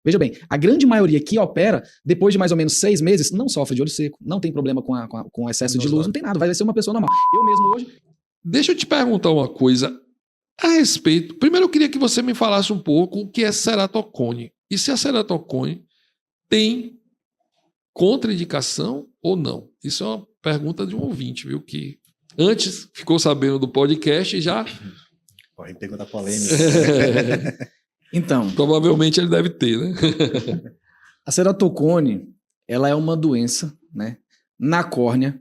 Veja bem, a grande maioria que opera, depois de mais ou menos 6 meses, não sofre de olho seco, não tem problema com excesso de luz, não tem nada, vai ser uma pessoa normal. Eu mesmo hoje... Deixa eu te perguntar uma coisa a respeito. Primeiro eu queria que você me falasse um pouco o que é ceratocone. E se a ceratocone tem contraindicação ou não? Isso é uma pergunta de um ouvinte, viu? Que antes ficou sabendo do podcast e já... Pode perguntar polêmica. Então... Provavelmente ele deve ter, né? A ceratocone, ela é uma doença, né, na córnea,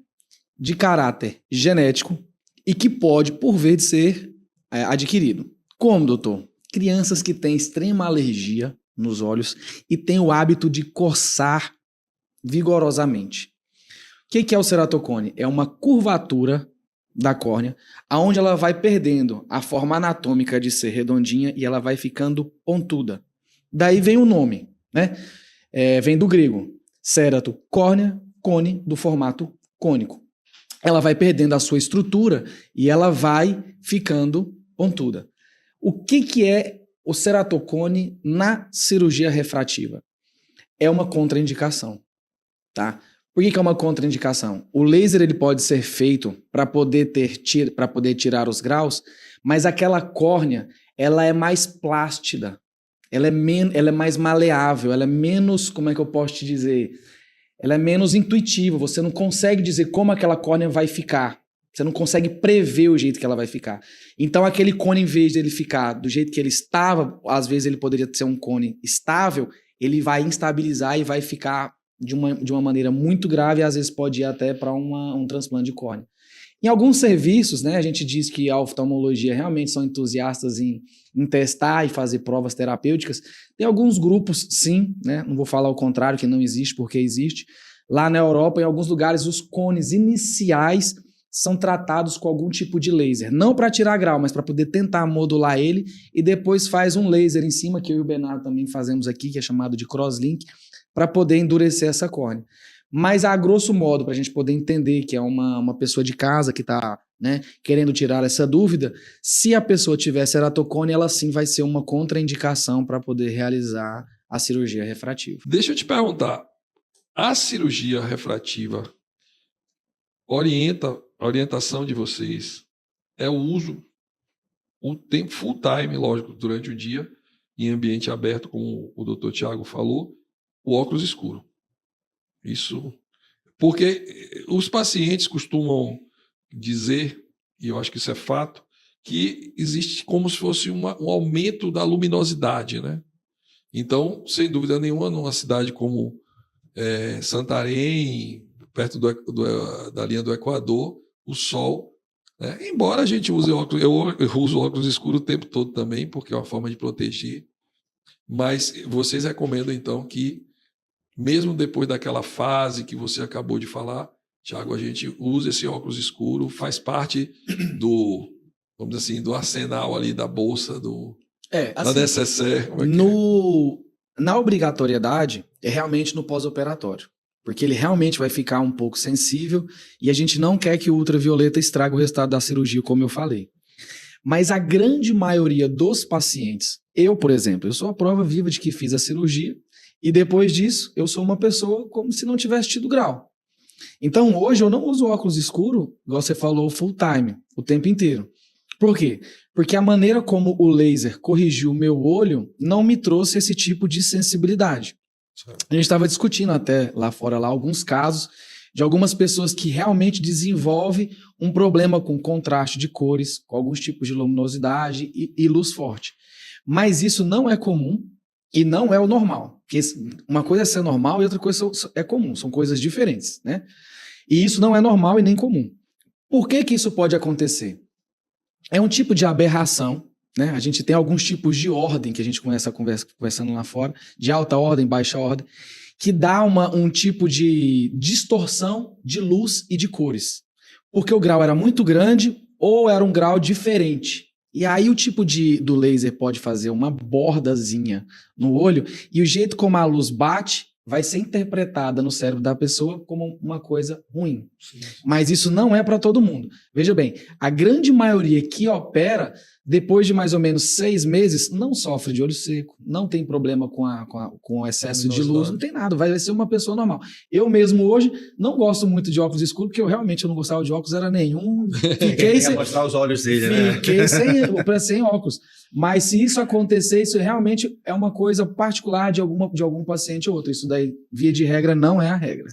de caráter genético e que pode, por vezes, ser adquirido. Como, doutor? Crianças que têm extrema alergia nos olhos e têm o hábito de coçar vigorosamente. O que é o ceratocone? É uma curvatura da córnea, aonde ela vai perdendo a forma anatômica de ser redondinha e ela vai ficando pontuda. Daí vem o nome, né? Vem do grego, cerato, córnea, cone, do formato cônico. Ela vai perdendo a sua estrutura e ela vai ficando pontuda. O que é o ceratocone na cirurgia refrativa? É uma contraindicação, tá? Por que é uma contraindicação? O laser ele pode ser feito para poder tirar os graus, mas aquela córnea ela é mais plástica, ela é mais maleável, ela é menos, como é que eu posso te dizer? Ela é menos intuitiva, você não consegue dizer como aquela córnea vai ficar. Você não consegue prever o jeito que ela vai ficar. Então aquele cone, em vez de ele ficar do jeito que ele estava, às vezes ele poderia ser um cone estável, ele vai instabilizar e vai ficar de uma maneira muito grave e às vezes pode ir até para um transplante de córnea. Em alguns serviços, né, a gente diz que a oftalmologia realmente são entusiastas em testar e fazer provas terapêuticas. Tem alguns grupos, sim, né, não vou falar o contrário, que não existe, porque existe. Lá na Europa, em alguns lugares, os cones iniciais são tratados com algum tipo de laser. Não para tirar grau, mas para poder tentar modular ele e depois faz um laser em cima, que eu e o Bernardo também fazemos aqui, que é chamado de crosslink, para poder endurecer essa córnea. Mas, a grosso modo, para a gente poder entender que é uma pessoa de casa que está, né, querendo tirar essa dúvida, se a pessoa tiver ceratocone, ela sim vai ser uma contraindicação para poder realizar a cirurgia refrativa. Deixa eu te perguntar, a cirurgia refrativa a orientação de vocês é o uso, o tempo full time, lógico, durante o dia, em ambiente aberto, como o Dr. Tiago falou, o óculos escuro. Isso, porque os pacientes costumam dizer, e eu acho que isso é fato, que existe como se fosse um aumento da luminosidade, né? Então, sem dúvida nenhuma, numa cidade como Santarém, perto da linha do Equador, o sol, né? Embora a gente use óculos, eu uso óculos escuros o tempo todo também, porque é uma forma de proteger, mas vocês recomendam então que mesmo depois daquela fase que você acabou de falar, Tiago, a gente usa esse óculos escuro, faz parte do, vamos dizer assim, do arsenal ali da bolsa, da necessaire. Na obrigatoriedade, é realmente no pós-operatório, porque ele realmente vai ficar um pouco sensível e a gente não quer que o ultravioleta estrague o resultado da cirurgia, como eu falei. Mas a grande maioria dos pacientes, eu, por exemplo, eu sou a prova viva de que fiz a cirurgia, e depois disso, eu sou uma pessoa como se não tivesse tido grau. Então, hoje eu não uso óculos escuro, igual você falou, full time, o tempo inteiro. Por quê? Porque a maneira como o laser corrigiu o meu olho não me trouxe esse tipo de sensibilidade. Certo. A gente estava discutindo até lá fora alguns casos de algumas pessoas que realmente desenvolvem um problema com contraste de cores, com alguns tipos de luminosidade e luz forte. Mas isso não é comum. E não é o normal. Porque uma coisa é ser normal e outra coisa é comum. São coisas diferentes, né? E isso não é normal e nem comum. Por que isso pode acontecer? É um tipo de aberração, né? A gente tem alguns tipos de ordem que a gente começa conversando lá fora, de alta ordem, baixa ordem, que dá um tipo de distorção de luz e de cores. Porque o grau era muito grande ou era um grau diferente. E aí o tipo do laser pode fazer uma bordazinha no olho e o jeito como a luz bate vai ser interpretada no cérebro da pessoa como uma coisa ruim. Sim. Mas isso não é para todo mundo. Veja bem, a grande maioria que opera depois de mais ou menos 6 meses, não sofre de olho seco, não tem problema com excesso de luz, não tem nada, vai ser uma pessoa normal. Eu mesmo hoje não gosto muito de óculos escuros, porque eu realmente não gostava de óculos, era nenhum. Fiquei sem, mostrar os olhos dele, né? fiquei sem óculos. Mas se isso acontecer, isso realmente é uma coisa particular de algum paciente ou outro. Isso daí, via de regra, não é a regra.